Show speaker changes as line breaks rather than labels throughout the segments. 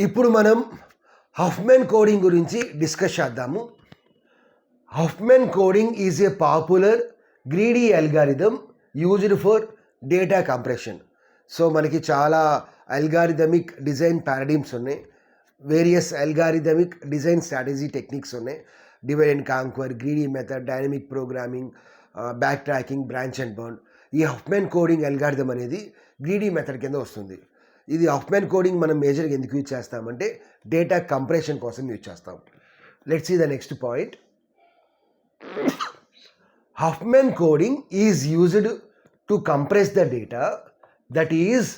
ఇప్పుడు మనం హఫ్మెన్ కోడింగ్ గురించి డిస్కస్ చేద్దాము. Huffman coding is a popular greedy algorithm used for data compression. So మనకి చాలా అల్గారిథమిక్ డిజైన్ పారాడిమ్స్ ఉన్నాయి, various algorithmic design strategy techniques ఉన్నాయి. Divide and conquer, greedy method, dynamic programming, backtracking, branch and బర్న్. ఈ Huffman coding algorithm అనేది greedy method కింద వస్తుంది. ఇది హఫ్మెన్ కోడింగ్ మనం మేజర్గా ఎందుకు యూజ్ చేస్తామంటే డేటా కంప్రెషన్ కోసం యూజ్ చేస్తాం. Let's see the next point. Huffman coding is used to compress the data, that is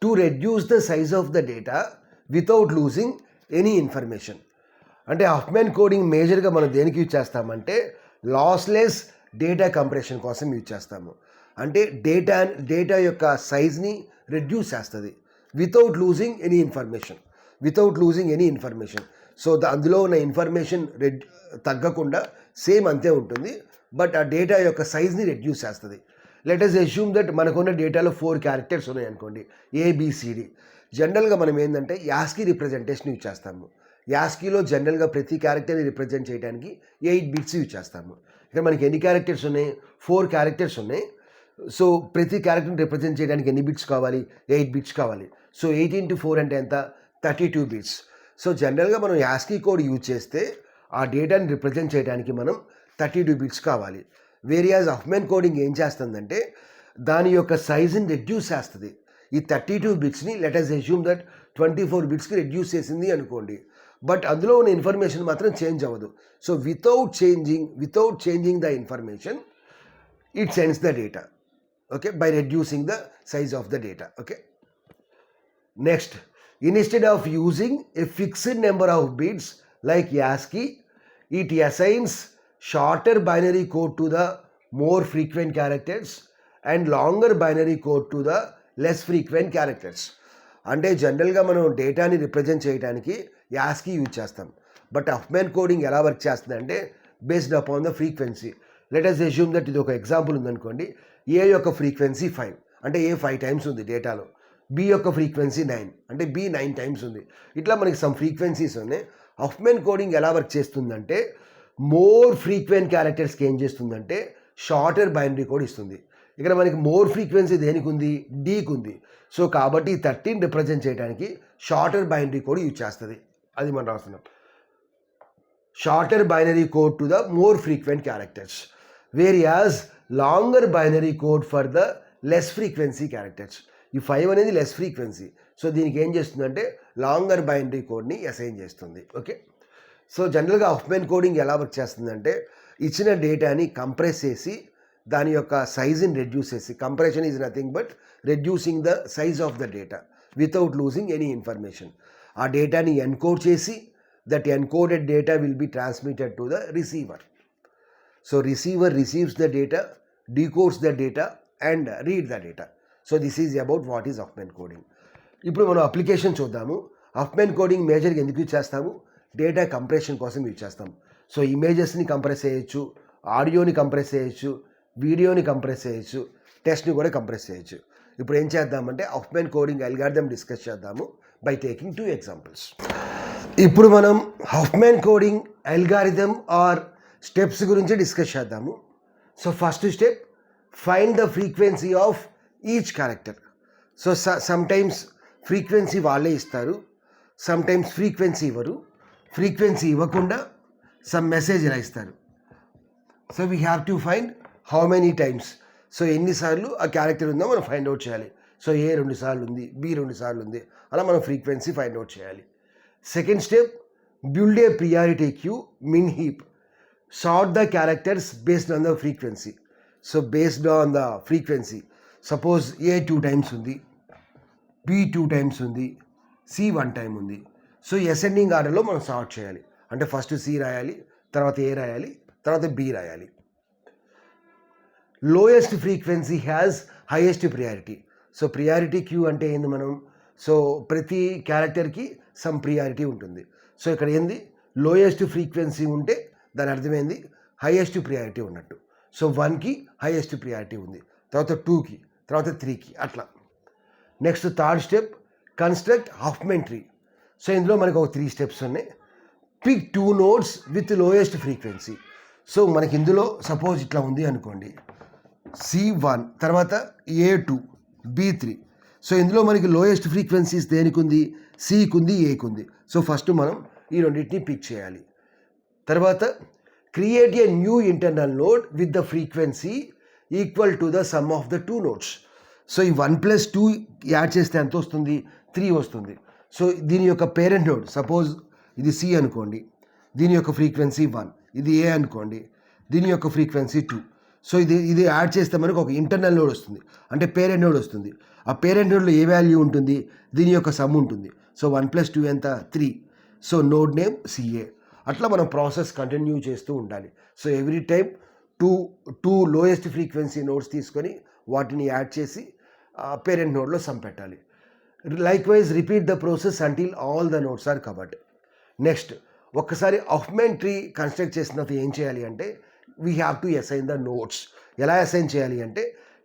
to reduce the size of the data without losing any information. అంటే Huffman coding మేజర్గా మనం దేనికి use చేస్తామంటే lossless data compression కోసం use చేస్తాము. అంటే data యొక్క సైజ్ని రెడ్యూస్ చేస్తుంది without losing any information. So అందులో ఉన్న ఇన్ఫర్మేషన్ తగ్గకుండా సేమ్ అంతే ఉంటుంది, బట్ ఆ డేటా యొక్క సైజ్ని రెడ్యూస్ చేస్తుంది. లెట్ అస్ అస్యూమ్ దట్ మనకున్న డేటాలో 4 క్యారెక్టర్స్ ఉన్నాయి అనుకోండి, ఏబిసిడి. జనరల్గా మనం ఏంటంటే యాస్కీ రిప్రజెంటేషన్ యూజ్ చేస్తాము. యాస్కీలో జనరల్గా ప్రతి క్యారెక్టర్ని రిప్రజెంట్ చేయడానికి 8 బిట్స్ యూజ్ చేస్తాము. ఇక్కడ మనకి ఎన్ని క్యారెక్టర్స్ ఉన్నాయి? 4 క్యారెక్టర్స్ ఉన్నాయి. సో ప్రతి క్యారెక్టర్ని రిప్రజెంట్ చేయడానికి ఎన్ని బిట్స్ కావాలి? 8 బిట్స్ కావాలి. సో 8 into 4 అంటే ఎంత? 32 బిట్స్. సో జనరల్గా మనం యాస్కీ కోడ్ యూజ్ చేస్తే ఆ డేటాని రిప్రజెంట్ చేయడానికి మనం 32 బిట్స్ కావాలి. వేరియాజ్ హఫ్మెన్ కోడింగ్ ఏం చేస్తుందంటే దాని యొక్క సైజుని రెడ్యూస్ చేస్తుంది. ఈ 32 బిట్స్ని లెట్ అస్ అస్యూమ్ దట్ 24 బిట్స్కి రెడ్యూస్ చేసింది అనుకోండి, బట్ అందులో ఉన్న ఇన్ఫర్మేషన్ మాత్రం చేంజ్ అవ్వదు. So without changing the information it sends the data, okay, by reducing the size of the data. Okay, next, instead of using a fixed number of bits like ASCII, it assigns shorter binary code to the more frequent characters and longer binary code to the less frequent characters. అంటే జనరల్గా మనం డేటాని represent చేయడానికి ASCII use చేస్తాం, but Huffman coding ఎలా work చేస్తుందంటే based upon the frequency. Let us assume that ఇది ఒక ఎగ్జాంపుల్ ఉందనుకోండి. ఏ యొక్క ఫ్రీక్వెన్సీ 5 అంటే ఏ 5 టైమ్స్ ఉంది డేటాలో. బి యొక్క ఫ్రీక్వెన్సీ 9 అంటే బి 9 టైమ్స్ ఉంది. ఇట్లా మనకి సమ్ ఫ్రీక్వెన్సీస్ ఉన్నాయి. హఫ్మెన్ కోడింగ్ ఎలా వర్క్ చేస్తుందంటే మోర్ ఫ్రీక్వెంట్ క్యారెక్టర్స్కి ఏం చేస్తుందంటే షార్టర్ బైనరీ కోడ్ ఇస్తుంది. ఇక్కడ మనకి మోర్ ఫ్రీక్వెన్సీ దేనికి ఉంది? డీకి ఉంది. సో కాబట్టి 13 రిప్రజెంట్ చేయడానికి షార్టర్ బైనరీ కోడ్ యూజ్ చేస్తుంది. అది మనం రాస్తున్నాం, shorter binary code to the more frequent characters, whereas longer binary code for the less frequency characters. ఈ 5 అనేది లెస్ ఫ్రీక్వెన్సీ, సో దీనికి ఏం చేస్తుందంటే లాంగర్ బైనరీ కోడ్ని అసైన్ చేస్తుంది. ఓకే, సో జనరల్గా హఫ్మెన్ కోడింగ్ ఎలా వర్క్ చేస్తుందంటే ఇచ్చిన డేటాని కంప్రెస్ చేసి దాని యొక్క సైజుని రెడ్యూస్ చేసి, compression is nothing but reducing the size of the data without losing any information. ఆ డేటాని ఎన్కోడ్ చేసి that encoded data will be transmitted to the receiver. So receiver receives the data, decodes the data and read the data. So this is about what is Huffman coding. ఇప్పుడు మనం application చూద్దాము. హఫ్మెన్ coding మేజర్గా ఎందుకు use చేస్తాము? Data compression కోసం use చేస్తాము. So ఇమేజెస్ని compress చేయొచ్చు, ఆడియోని compress చేయొచ్చు, వీడియోని కంప్రెస్ చేయొచ్చు, టెక్స్ట్ని కూడా కంప్రెస్ చేయొచ్చు. ఇప్పుడు ఏం చేద్దామంటే హఫ్మెన్ కోడింగ్ అల్గారిథం డిస్కస్ చేద్దాము బై టేకింగ్ 2 ఎగ్జాంపుల్స్. ఇప్పుడు మనం హఫ్మెన్ కోడింగ్ అల్గారిథం ఆర్ స్టెప్స్ గురించి డిస్కస్ చేద్దాము. So first step, find the frequency of each character. So sometimes frequency వాళ్ళే ఇస్తారు, సమ్టైమ్స్ ఫ్రీక్వెన్సీ ఇవ్వరు. ఫ్రీక్వెన్సీ ఇవ్వకుండా సమ్ మెసేజ్ ఇలా ఇస్తారు. So we have to find how many times. So ఎన్నిసార్లు ఆ క్యారెక్టర్ ఉందో మనం ఫైండ్ అవుట్ చేయాలి. సో ఏ 2 సార్లు ఉంది, బి 2 సార్లు ఉంది, అలా మనం ఫ్రీక్వెన్సీ ఫైండ్ అవుట్ చేయాలి. Second step, build a priority queue min heap. Sort the characters based on the frequency. So based on the frequency, suppose A 2 times ఉంది, బి 2 టైమ్స్ ఉంది, సి 1 టైం ఉంది. So ascending ఆర్డర్లో మనం sort చేయాలి. అంటే first C రాయాలి, తర్వాత ఏ రాయాలి, తర్వాత బి రాయాలి. Lowest frequency has highest priority. So priority queue అంటే ఏంది? మనం సో ప్రతి క్యారెక్టర్కి సమ్ ప్రియారిటీ ఉంటుంది. సో ఇక్కడ ఏంది? లోయెస్ట్ ఫ్రీక్వెన్సీ ఉంటే దాని అర్థమైంది హైయెస్ట్ ప్రియారిటీ ఉన్నట్టు. సో 1కి హైయెస్ట్ ప్రియారిటీ ఉంది, తర్వాత 2కి, తర్వాత 3కి, అట్లా. Next third step, construct Huffman tree. So ఇందులో మనకు ఒక 3 స్టెప్స్ ఉన్నాయి. Pick 2 nodes with lowest frequency. So మనకి ఇందులో సపోజ్ ఇట్లా ఉంది అనుకోండి, C1 తర్వాత A2 B3. సో ఇందులో మనకి లోయెస్ట్ ఫ్రీక్వెన్సీస్ దేనికి ఉంది, సికి ఉంది, ఏకి ఉంది. సో ఫస్ట్ మనం ఈ రెండింటిని పిక్ చేయాలి. తర్వాత create a new internal node with the frequency equal to the sum of the 2 nodes. So ఈ 1+2 యాడ్ చేస్తే ఎంత వస్తుంది, 3 వస్తుంది. సో దీని యొక్క పేరెంట్ నోడ్ సపోజ్ ఇది సి అనుకోండి, దీని యొక్క ఫ్రీక్వెన్సీ 1, ఇది ఏ అనుకోండి, దీని యొక్క ఫ్రీక్వెన్సీ 2. సో ఇది యాడ్ చేస్తే మనకు ఒక ఇంటర్నల్ నోడ్ వస్తుంది, అంటే పేరెంట్ నోడ్ వస్తుంది. ఆ పేరెంట్ నోడ్లో ఏ వాల్యూ ఉంటుంది, దీని యొక్క సమ్ ఉంటుంది. సో 1+2 ఎంత, 3. So node name CA. అట్లా మనం ప్రాసెస్ కంటిన్యూ చేస్తూ ఉండాలి. So every time two lowest frequency nodes తీసుకొని వాటిని యాడ్ చేసి పేరెంట్ నోడ్లో సమ్ పెట్టాలి. Likewise repeat the process until all the nodes are covered. Next ఒక్కసారి హఫ్మెన్ ట్రీ కన్స్ట్రక్ట్ చేసిన తర్వాత ఏం చేయాలి అంటే we have to assign the nodes. ఎలా అసైన్ చేయాలి అంటే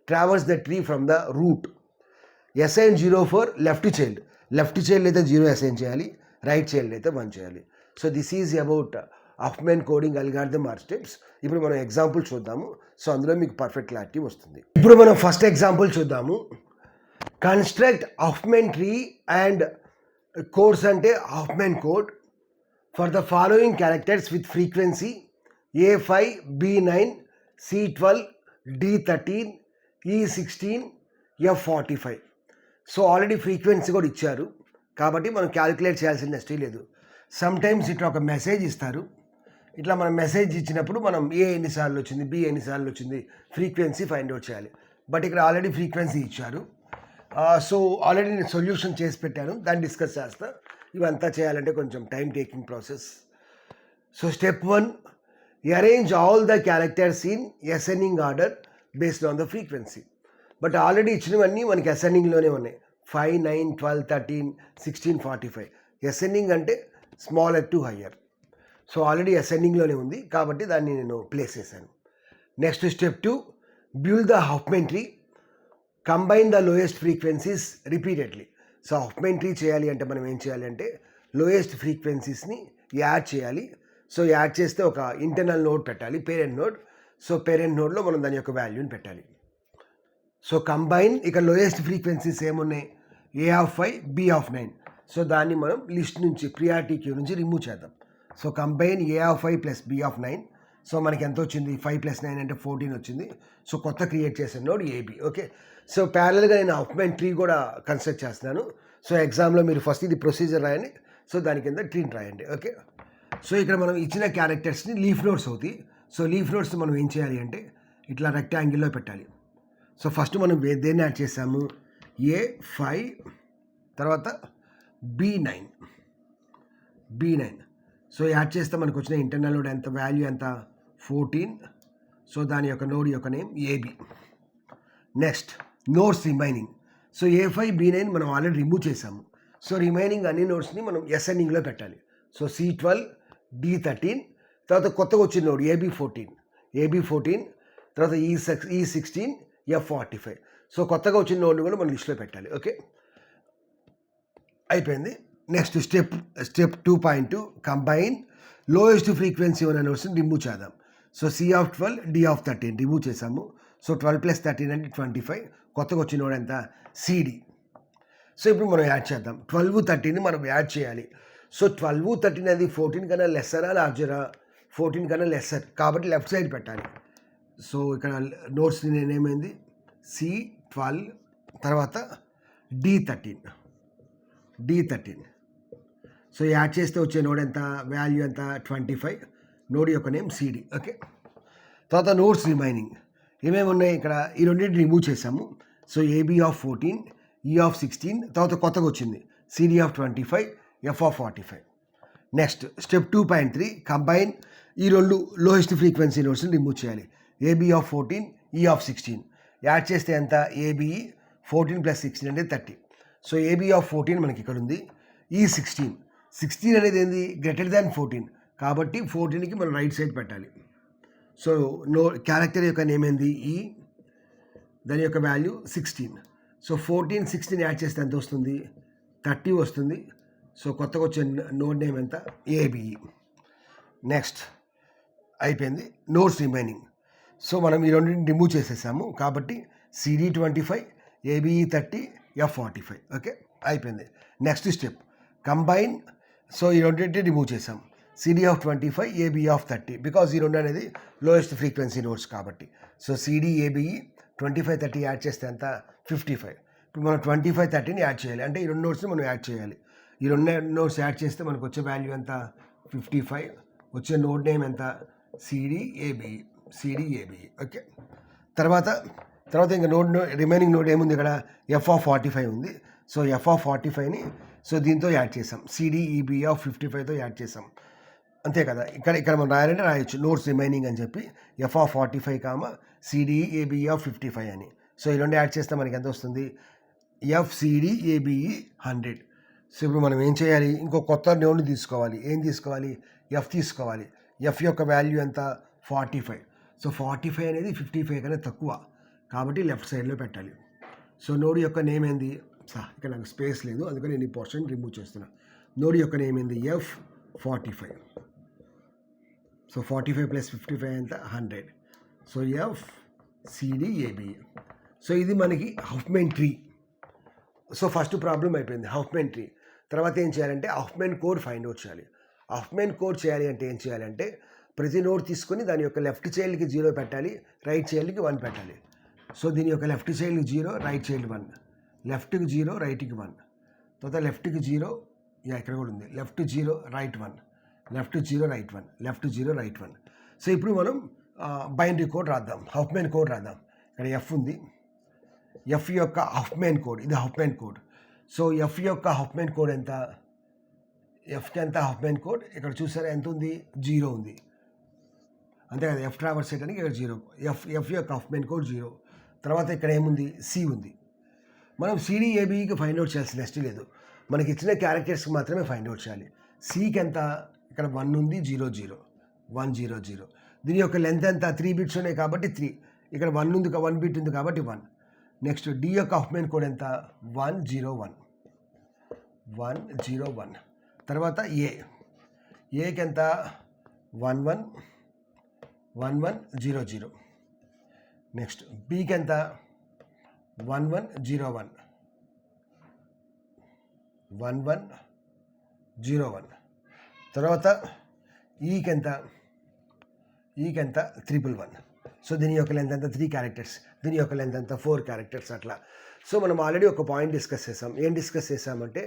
traverse the tree from the root. Assign 0 for left child అయితే 0 అసైన్ చేయాలి, రైట్ చైల్డ్ అయితే 1 చేయాలి. So this is about Huffman coding algorithm or steps. ఇప్పుడు మనం ఎగ్జాంపుల్ చూద్దాము. సో అందులో మీకు పర్ఫెక్ట్ క్లారిటీ వస్తుంది. ఇప్పుడు మనం ఫస్ట్ ఎగ్జాంపుల్ చూద్దాము. Construct Huffman tree and codes అంటే Huffman code for the following characters with frequency A5, B9, C12, D13, E16, F45. So already frequency కూడా ఇచ్చారు కాబట్టి మనం క్యాలిక్యులేట్ చేయాల్సిన నెక్స్ట్ లేదు. సమ్ టైమ్స్ ఇట్లా ఒక మెసేజ్ ఇస్తారు. ఇట్లా మనం మెసేజ్ ఇచ్చినప్పుడు మనం ఏ ఎన్నిసార్లు వచ్చింది, బి ఎన్నిసార్లు వచ్చింది, ఫ్రీక్వెన్సీ ఫైండ్ అవుట్ చేయాలి. బట్ ఇక్కడ ఆల్రెడీ ఫ్రీక్వెన్సీ ఇచ్చారు. సో ఆల్రెడీ నేను సొల్యూషన్ చేసి పెట్టాను, దాన్ని డిస్కస్ చేస్తా. ఇవంతా చేయాలంటే కొంచెం time taking process. So step 1, arrange all the characters in ascending order based on the frequency. But already ఇచ్చినవన్నీ మనకి అసెండింగ్లోనే ఉన్నాయి. 5, 9, 12, 13, 16, 45. అసెండింగ్ అంటే smaller to higher. So already అసెండింగ్లోనే ఉంది కాబట్టి దాన్ని నేను ప్లేస్ చేశాను. Next step 2, build the Huffman tree, combine the lowest frequencies repeatedly. So Huffman tree చేయాలి అంటే మనం ఏం చేయాలి అంటే లోయెస్ట్ ఫ్రీక్వెన్సీస్ని యాడ్ చేయాలి. సో యాడ్ చేస్తే ఒక ఇంటర్నల్ నోడ్ పెట్టాలి, పేరెంట్ నోడ్. సో పేరెంట్ నోడ్లో మనం దాని యొక్క వాల్యూని పెట్టాలి. సో కంబైన్, ఇక లోయెస్ట్ ఫ్రీక్వెన్సీస్ ఏమున్నాయి, A5, B9. సో దాన్ని మనం లిస్ట్ నుంచి ప్రియారిటీ క్యూ నుంచి రిమూవ్ చేద్దాం. So combine A5 plus B9. So మనకి ఎంత వచ్చింది, 5 + 9 అంటే 14 వచ్చింది. సో కొత్త క్రియేట్ చేసిన నోడ్ AB. ఓకే. సో ప్యారల్గా నేను హఫ్మెన్ ట్రీ కూడా కన్స్ట్రక్ట్ చేస్తున్నాను. సో ఎగ్జామ్లో మీరు ఫస్ట్ ఇది ప్రొసీజర్ రాయండి, సో దాని కింద ట్రీని రాయండి. ఓకే. సో ఇక్కడ మనం ఇచ్చిన క్యారెక్టర్స్ని లీఫ్ నోడ్స్ అవుతాయి. సో లీఫ్ నోడ్స్ మనం ఏం చేయాలి అంటే ఇట్లా రెక్టాంగిల్లో పెట్టాలి. సో ఫస్ట్ మనం దేన్ని యాడ్ చేసాము, A5 తర్వాత B9. సో యాడ్ చేస్తే మనకు వచ్చిన ఇంటర్నల్ నోడ్ ఎంత, వాల్యూ ఎంత, 14. సో దాని యొక్క నోడ్ యొక్క name AB. Next nodes remaining. So A5, B9 మనం ఆల్రెడీ రిమూవ్ చేసాము. సో రిమైనింగ్ అన్ని నోడ్స్ని మనం అసెండింగ్లో పెట్టాలి. సో C12, D13, తర్వాత కొత్తగా వచ్చిన నోడ్ AB14, తర్వాత E16, F45. సో కొత్తగా వచ్చిన నోడ్ని కూడా మనం లిస్ట్లో పెట్టాలి. ఓకే, అయిపోయింది. Next step 2.2, combine lowest frequency ఉన్న నోడ్స్ని రిమూవ్ చేద్దాం. సో C12, D13 రిమూవ్ చేసాము. సో 12 + 13 అంటే 25. కొత్తగా వచ్చిన నోడ్ ఎంత, CD. సో ఇప్పుడు మనం యాడ్ చేద్దాం. 12, 13 మనం యాడ్ చేయాలి. సో 12, 13 అది 14 కన్నా లెస్సరా లార్జరా, 14 కన్నా లెస్సర్ కాబట్టి లెఫ్ట్ సైడ్ పెట్టాలి. సో ఇక్కడ నోట్స్ నేనేమైంది, C12 తర్వాత D13. సో యాడ్ చేస్తే వచ్చే నోడ్ ఎంత, వాల్యూ ఎంత, 25. నోడ్ యొక్క నేమ్ CD. ఓకే, తర్వాత నోడ్స్ రిమైనింగ్ ఏమేమి ఉన్నాయి ఇక్కడ, ఈ రెండింటిని రిమూవ్ చేసాము. సో AB14, E16, తర్వాత కొత్తగా వచ్చింది CD25, F45. Next step 2.3, combine ఈ రెండు లోయెస్ట్ ఫ్రీక్వెన్సీ నోడ్స్ని రిమూవ్ చేయాలి. AB14, E16 యాడ్ చేస్తే ఎంత, ABE 14 + 16 అంటే 30. సో AB14 మనకి ఇక్కడ ఉంది. E16 అనేది ఏంది, గ్రేటర్ దాన్ 14 కాబట్టి 14కి మనం రైట్ సైడ్ పెట్టాలి. సో క్యారెక్టర్ యొక్క నేమ్ ఏంది, దాని యొక్క వాల్యూ 16. సో 14, 16 యాడ్ చేస్తే ఎంత వస్తుంది, 30 వస్తుంది. సో కొత్తగా వచ్చే నోడ్ నేమ్ ఎంత, ఏబిఈ. నెక్స్ట్ అయిపోయింది, నోడ్స్ రిమైనింగ్. సో మనం ఈ రెండింటిని రిమూవ్ చేసేసాము కాబట్టి CD25, ABE 30, F45. ఓకే, అయిపోయింది. Next step combine. సో ఈ రెండింటిని రిమూవ్ చేసాం, CD25, ABE 30, బికాజ్ ఈ రెండు అనేది లోయెస్ట్ ఫ్రీక్వెన్సీ నోట్స్ కాబట్టి. సో CD, ABE 25, 30 యాడ్ చేస్తే ఎంత, 55. ఇప్పుడు మనం 25, 30ని యాడ్ చేయాలి, అంటే ఈ రెండు నోట్స్ని మనం యాడ్ చేయాలి. ఈ రెండు నోట్స్ యాడ్ చేస్తే మనకు వచ్చే వాల్యూ ఎంత, 55. వచ్చే నోడ్ నేమ్ ఎంత, CDABE. ఓకే, తర్వాత ఇంకా రిమైనింగ్ నోడ్ ఏముంది ఇక్కడ, F45 ఉంది. సో F45ని సో దీంతో యాడ్ చేసాం, CDEB 55తో యాడ్ చేసాం, అంతే కదా. ఇక్కడ మనం రాయాలంటే రాయొచ్చు నోట్స్ రిమైనింగ్ అని చెప్పి F45, CDEB 55 అని. సో ఈ రెండు యాడ్ చేస్తే మనకి ఎంత వస్తుంది, FCDABE 100. సో ఇప్పుడు మనం ఏం చేయాలి, ఇంకో కొత్త నోడ్ని తీసుకోవాలి. ఏం తీసుకోవాలి, F తీసుకోవాలి. F యొక్క వాల్యూ ఎంత, 45. సో 45 అనేది 55 కన్నా తక్కువ కాబట్టి లెఫ్ట్ సైడ్లో పెట్టాలి. సో నోడ్ యొక్క నేమ్ ఏంది, ఇక్కడ నాకు స్పేస్ లేదు అందుకని నేను ఈ పోర్షన్ రిమూవ్ చేస్తున్నా. నోడ్ యొక్క నేమ్ ఏంది, F45. సో 45 + 55 ఎంత, 100. So FCDABE. సో ఇది మనకి హఫ్మెన్ ట్రీ. సో ఫస్ట్ ప్రాబ్లం అయిపోయింది, హఫ్మెన్ ట్రీ. తర్వాత ఏం చేయాలంటే హఫ్మెన్ కోడ్ ఫైండ్ అవుట్ చేయాలి. హఫ్మెన్ కోడ్ చేయాలి అంటే ఏం చేయాలంటే ప్రతి నోడ్ తీసుకొని దాని యొక్క లెఫ్ట్ చైల్డ్కి 0 పెట్టాలి, రైట్ చైల్డ్కి 1 పెట్టాలి. సో దీని యొక్క లెఫ్ట్ చైల్డ్కి 0, రైట్ చైల్డ్ 1, లెఫ్ట్కి 0, రైట్కి 1, తర్వాత లెఫ్ట్కి 0, ఇక్కడ కూడా ఉంది, left 0, right 1, left 0, right 1, left 0, right 1. So ఇప్పుడు మనం బైనరీ కోడ్ రాద్దాం, హఫ్మెన్ కోడ్ రాద్దాం. ఇక్కడ F ఉంది, F యొక్క హఫ్మెన్ కోడ్, ఇది హఫ్మెన్ కోడ్. సో F యొక్క హఫ్మెన్ కోడ్ ఎంత, Fకి ఎంత హఫ్మెన్ కోడ్, ఇక్కడ చూసారా ఎంత ఉంది, 0 ఉంది, అంతే కదా. F ట్రావర్స్ చేయడానికి ఇక్కడ 0, F యొక్క హఫ్మెన్ కోడ్ 0. తర్వాత ఇక్కడ ఏముంది, C ఉంది. మనం CDABEకి ఫైండ్ అవుట్ చేయాల్సిన నెక్స్ట్ లేదు, మనకి ఇచ్చిన క్యారెక్టర్స్కి మాత్రమే ఫైండ్ అవుట్ చేయాలి. Cకి ఎంత, ఇక్కడ 1 ఉంది, 0 0, 1 0 0. దీని యొక్క లెంత్ ఎంత, 3 బిట్స్ ఉన్నాయి కాబట్టి 3, ఇక్కడ 1 ఉంది, 1 బిట్ ఉంది కాబట్టి 1. నెక్స్ట్ D యొక్క హఫ్మెన్ కోడ్ ఎంత, 1 0 1, 1 0 1. తర్వాత ఏకి ఎంత, 1 1 1 1 0 0. నెక్స్ట్ Bకి ఎంత, 1 1 0 1, 1 1 0 1. తర్వాత ఈకి ఎంత 111. సో దీని యొక్క లెంత్ ఎంత, 3 క్యారెక్టర్స్, దీని యొక్క లెంత్ ఎంత, 4 క్యారెక్టర్స్ అట్లా. సో మనం ఆల్రెడీ ఒక పాయింట్ డిస్కస్ చేసాం. ఏం డిస్కస్ చేసామంటే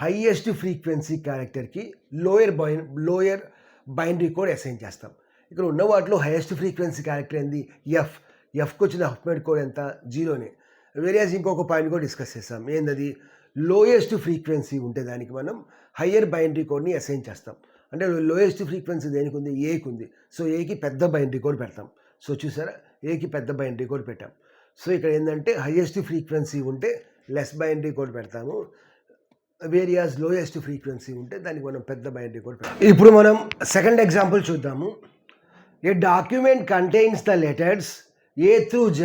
హైయెస్ట్ ఫ్రీక్వెన్సీ క్యారెక్టర్కి లోయర్ బైనరీ కోడ్ అసైన్ చేస్తాం. ఇక్కడ ఉన్న వాటిలో హైయెస్ట్ ఫ్రీక్వెన్సీ క్యారెక్టర్ ఏంది, ఎఫ్కి వచ్చిన హఫ్మెన్ కోడ్ ఎంత, 0నే. వేరియస్ ఇంకొక పాయింట్ కూడా డిస్కస్ చేస్తాం, ఏందది, లోయెస్ట్ ఫ్రీక్వెన్సీ ఉంటే దానికి మనం హయ్యర్ బైనరీ కోడ్ని అసైన్ చేస్తాం. అంటే లోయెస్ట్ ఫ్రీక్వెన్సీ దేనికి ఉంది, ఏకి ఉంది. సో ఏకి పెద్ద బైనరీ కోడ్ పెడతాం. సో చూసారా, ఏకి పెద్ద బైనరీ కోడ్ పెట్టాం. సో ఇక్కడ ఏంటంటే హైయెస్ట్ ఫ్రీక్వెన్సీ ఉంటే లెస్ బైనరీ కోడ్ పెడతాము, వేరియస్ లోయెస్ట్ ఫ్రీక్వెన్సీ ఉంటే దానికి మనం పెద్ద బైనరీ కోడ్ పెడతాం. ఇప్పుడు మనం సెకండ్ ఎగ్జాంపుల్ చూద్దాము. A document contains the letters A through Z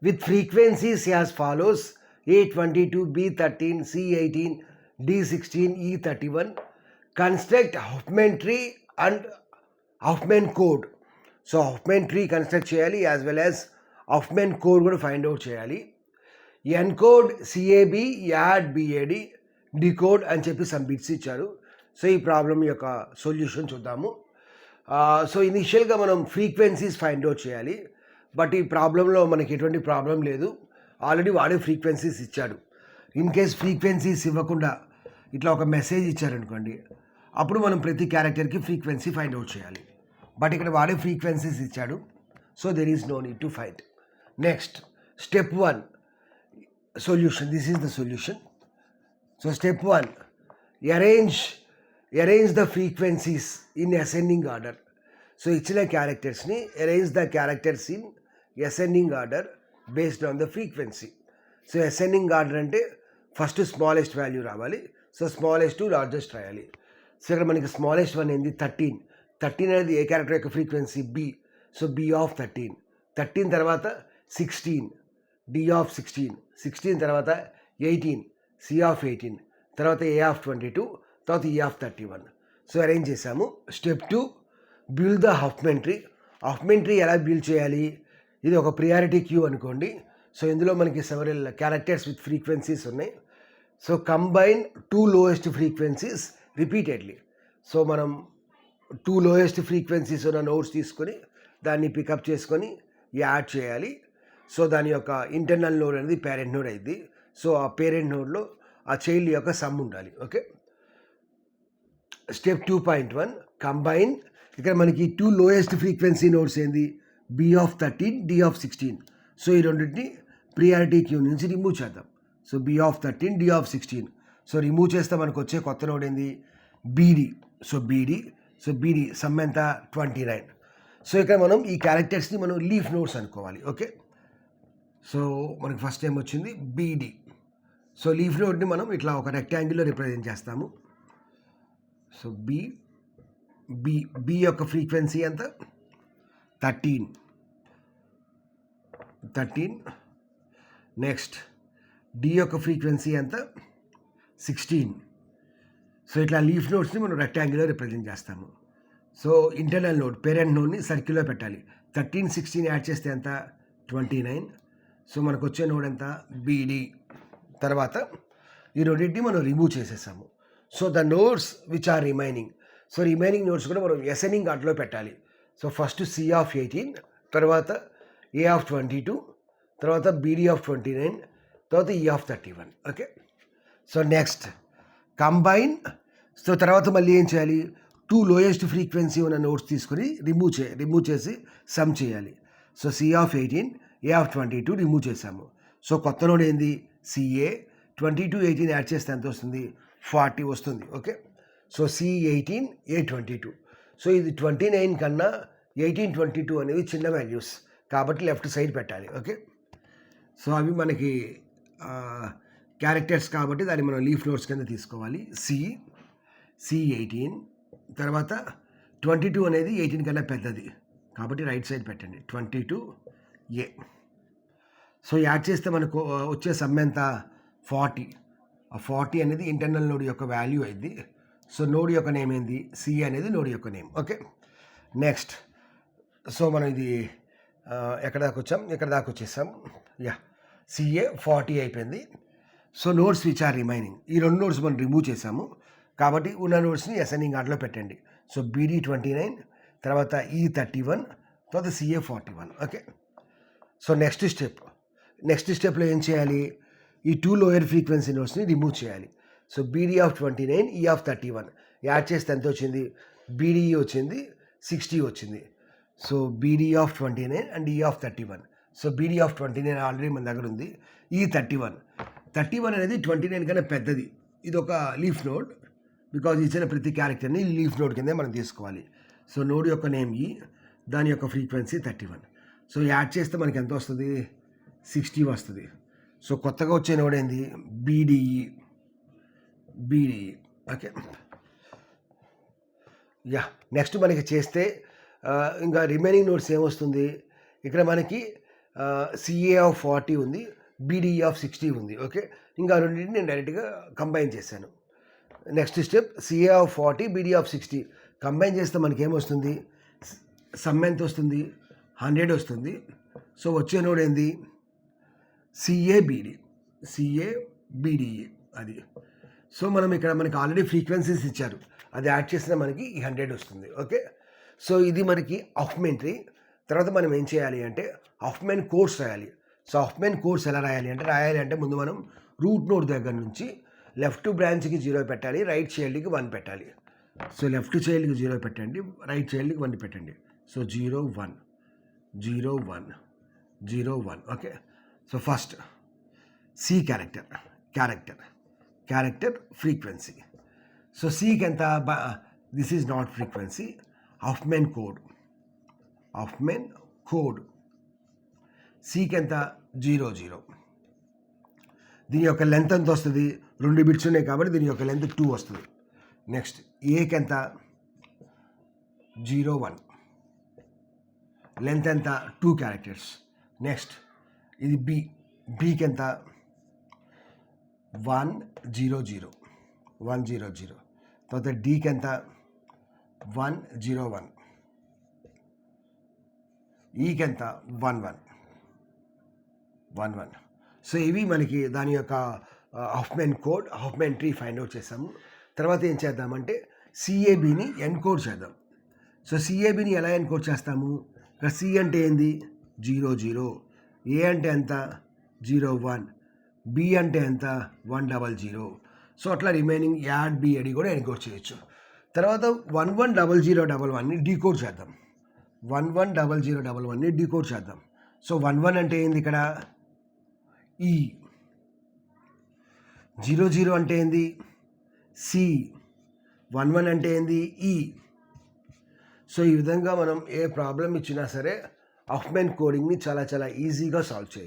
with frequencies as follows: A22, B13, C18, D16, E31. Construct Huffman tree and Huffman code. So Huffman tree construct cheyali as well as Huffman code kuda find out cheyali. Encode CAB, add BAD, decode అని చెప్పి some bits ఇచ్చారు. So ఈ problem యొక్క solution చూద్దాము. So ఇనిషియల్గా మనం frequencies find out చేయాలి. But ఈ ప్రాబ్లంలో మనకి ఎటువంటి ప్రాబ్లం లేదు, ఆల్రెడీ వాడే ఫ్రీక్వెన్సీస్ ఇచ్చాడు. ఇన్ కేస్ ఫ్రీక్వెన్సీస్ ఇవ్వకుండా ఇట్లా ఒక మెసేజ్ ఇచ్చారనుకోండి, అప్పుడు మనం ప్రతి క్యారెక్టర్కి ఫ్రీక్వెన్సీ ఫైండ్ అవుట్ చేయాలి. బట్ ఇక్కడ వాడే ఫ్రీక్వెన్సీస్ ఇచ్చాడు, so there is no need to find. Next step 1 solution. This is the solution. So step 1, arrange the frequencies in ascending order. So ఇచ్చిన క్యారెక్టర్స్ని arrange the characters in ascending order based on the frequency. So ascending order అంటే first smallest value రావాలి. So smallest to largest రాయాలి. So ఇక్కడ మనకి smallest one ఏంది, 13 అనేది ఏ character యొక్క frequency, B. So B of 13 తర్వాత 16, D ఆఫ్ 16 తర్వాత 18, C ఆఫ్ 18 తర్వాత A(22), తర్వాత E(31). సో అరేంజ్ చేసాము. Step 2, build the Huffman tree. Huffman tree ఎలా బిల్డ్ చేయాలి? ఇది ఒక ప్రియారిటీ క్యూ అనుకోండి. సో ఇందులో మనకి సెవరల్ క్యారెక్టర్స్ విత్ ఫ్రీక్వెన్సీస్ ఉన్నాయి. So combine 2 lowest frequencies repeatedly. So మనం 2 లోయెస్ట్ ఫ్రీక్వెన్సీస్ ఉన్న నోట్స్ తీసుకొని దాన్ని పికప్ చేసుకొని యాడ్ చేయాలి. సో దాని యొక్క ఇంటర్నల్ నోడ్ అనేది పేరెంట్ నోడ్ అయింది. సో ఆ పేరెంట్ నోడ్లో ఆ చైల్డ్ యొక్క సమ్ ఉండాలి. ఓకే. Step 2.1 combine. ఇక్కడ మనకి 2 లోయెస్ట్ ఫ్రీక్వెన్సీ నోడ్స్ ఏంది? B(13), D(16). సో ఈ రెండింటిని ప్రియారిటీ క్యూ నుంచి రిమూవ్ చేద్దాం. So B(13), D(16). So remove చేస్తే మనకు వచ్చే కొత్త నోడ్ ఏంది? BD. సో BD సమ్ ఎంత? 29. సో ఇక్కడ మనం ఈ క్యారెక్టర్స్ని మనం లీఫ్ నోడ్స్ అనుకోవాలి. ఓకే. సో మనకి ఫస్ట్ టైం వచ్చింది BD. సో లీఫ్ నోడ్ని మనం ఇట్లా ఒక రెక్టాంగిల్లో రిప్రజెంట్ చేస్తాము. సో B యొక్క ఫ్రీక్వెన్సీ ఎంత? 13. నెక్స్ట్ D యొక్క ఫ్రీక్వెన్సీ ఎంత? 16. సో ఇట్లా లీఫ్ నోడ్స్ని మనం రెక్టాంగిల్లో రిప్రజెంట్ చేస్తాము. సో ఇంటర్నల్ నోడ్ పేరెంట్ నోడ్ని సర్కిల్లో పెట్టాలి. 13, 16 యాడ్ చేస్తే ఎంత? 29. సో మనకు వచ్చే నోడ్ ఎంత? BD. తర్వాత ఈ రెండింటిని మనం రిమూవ్ చేసేసాము. So the nodes which are remaining. So remaining nodes కూడా మనం అసెండింగ్ ఆర్డర్లో పెట్టాలి. సో ఫస్ట్ C(18), తర్వాత A(22), తర్వాత BD(29), తర్వాత E(31). Okay. So next combine. So తర్వాత మళ్ళీ ఏం చేయాలి? 2 లోయెస్ట్ ఫ్రీక్వెన్సీ ఉన్న నోట్స్ తీసుకొని రిమూవ్ చేసి సమ్ చేయాలి. సో C(18), A(22) రిమూవ్ చేసాము. సో కొత్త నోడ్ ఏంది? CA. 22, 18 యాడ్ చేస్తే ఎంత వస్తుంది? 40 వస్తుంది. Okay. So C(18), A(22). So ఇది 29 కన్నా 18, 22 అనేవి చిన్న వాల్యూస్ కాబట్టి లెఫ్ట్ సైడ్ పెట్టాలి. ఓకే. సో అవి మనకి క్యారెక్టర్స్ కాబట్టి దాన్ని మనం లీఫ్ నోట్స్ కింద తీసుకోవాలి. C(18), తర్వాత 22 అనేది 18 కన్నా పెద్దది కాబట్టి రైట్ సైడ్ పెట్టండి. 22A. సో యాడ్ చేస్తే మనకు వచ్చే సమ్ ఎంత? 40. ఆ 40 అనేది ఇంటర్నల్ నోడ్ యొక్క వాల్యూ అయింది. సో నోడ్ యొక్క నేమ్ ఏంది? C అనేది నోడ్ యొక్క నేమ్. ఓకే. నెక్స్ట్ సో మనం ఇది ఎక్కడ దాకా వచ్చాం? ఇక్కడ దాకా వచ్చేసాం. CA 40 అయిపోయింది. So nodes which are remaining. ఈ 2 నోడ్స్ మనం రిమూవ్ చేసాము కాబట్టి ఉన్న నోడ్స్ని అసెండింగ్ ఆర్డర్లో పెట్టండి. సో BD 29, తర్వాత E31, తర్వాత CA 41. ఓకే. సో నెక్స్ట్ స్టెప్లో ఏం చేయాలి? ఈ 2 లోయర్ ఫ్రీక్వెన్సీ నోట్స్ని రిమూవ్ చేయాలి. సో BD(29), E(31) యాడ్ చేస్తే ఎంత వచ్చింది? BDE వచ్చింది, 60 వచ్చింది. So BD(29) and E(31). So BD(29) already మన దగ్గర ఉంది. E(31) అనేది 29 కన్నా పెద్దది. ఇది ఒక లీఫ్ నోడ్ బికాజ్ ఇచ్చిన ప్రతి క్యారెక్టర్ని లీఫ్ నోడ్ కిందే మనం తీసుకోవాలి. సో నోడ్ యొక్క నేమ్ E, దాని యొక్క ఫ్రీక్వెన్సీ 31. సో యాడ్ చేస్తే మనకి ఎంత వస్తుంది? 60 వస్తుంది. సో కొత్తగా వచ్చే నోడ్ ఏంది? BDE. ఓకే. నెక్స్ట్ మనకి చేస్తే ఇంకా రిమైనింగ్ నోట్స్ ఏమొస్తుంది? ఇక్కడ మనకి CA(40) ఉంది, BDE(60) ఉంది. ఓకే. ఇంకా రెండింటిని నేను డైరెక్ట్గా కంబైన్ చేశాను. Next step CA(40), BD(60) combine చేస్తే మనకి ఏమొస్తుంది? సమ్ ఎంత వస్తుంది? 100 వస్తుంది. సో వచ్చే నోడ్ ఏంది? CA(BD). అది. సో మనం ఇక్కడ మనకి ఆల్రెడీ ఫ్రీక్వెన్సీస్ ఇచ్చారు, అది యాడ్ చేసినా మనకి ఈ 100 వస్తుంది. ఓకే. సో ఇది మనకి హఫ్మెంట్రీ. తర్వాత మనం ఏం చేయాలి అంటే హఫ్మెన్ కోడ్స్ రాయాలి. సో హఫ్మెన్ కోడ్స్ ఎలా రాయాలి అంటే ముందు మనం రూట్ నోడ్ దగ్గర నుంచి లెఫ్ట్ బ్రాంచ్కి 0 పెట్టాలి, రైట్ చైల్డ్కి 1 పెట్టాలి. సో లెఫ్ట్ చైల్డ్కి 0 పెట్టండి, రైట్ చైల్డ్కి 1 పెట్టండి. So 0, 1, 0, 1, 0, 1. Okay. So first C character frequency. So Cకి ఎంత? This is not frequency. Huffman code Cకి ఎంత? 0, 0. దీని యొక్క లెంత్ ఎంత వస్తుంది? 2 బిట్స్ ఉన్నాయి కాబట్టి దీని యొక్క లెంత్ 2 వస్తుంది. నెక్స్ట్ Aకి ఎంత? 0, 1. లెంత్ ఎంత? 2 క్యారెక్టర్స్. నెక్స్ట్ ఇది Bకి ఎంత? 1, 0, 0. 100. తర్వాత డీకి ఎంత 101, ఈకి ఎంత 11. సో ఇవి మనకి దాని యొక్క Hoffman code, Hoffman tree find out చేసాము. తర్వాత ఏం చేద్దామంటే సిఏబిని ఎన్కోడ్ చేద్దాం. సో సిఏబిని ఎలా ఎన్కోడ్ చేస్తాము? ఇక్కడ సి అంటే ఏంది 00, ఏ అంటే ఎంత 01, బి అంటే ఎంత 100. సో అట్లా రిమైనింగ్ యాడ్ బిఏడి కూడా ఎన్కోడ్ చేయొచ్చు. తర్వాత 110011ని డీకోడ్ చేద్దాం. 110011ని డీకోడ్ చేద్దాం. సో 11 అంటే ఏంది ఇక్కడ ఈ, 00 అంటే ఏంది సి, 11 అంటే ఏంది ఈ. సో ఈ విధంగా మనం ఏ ప్రాబ్లం ఇచ్చినా సరే హాఫ్మెన్ కోడింగ్ని చాలా ఈజీగా సాల్వ్ చేయొచ్చు.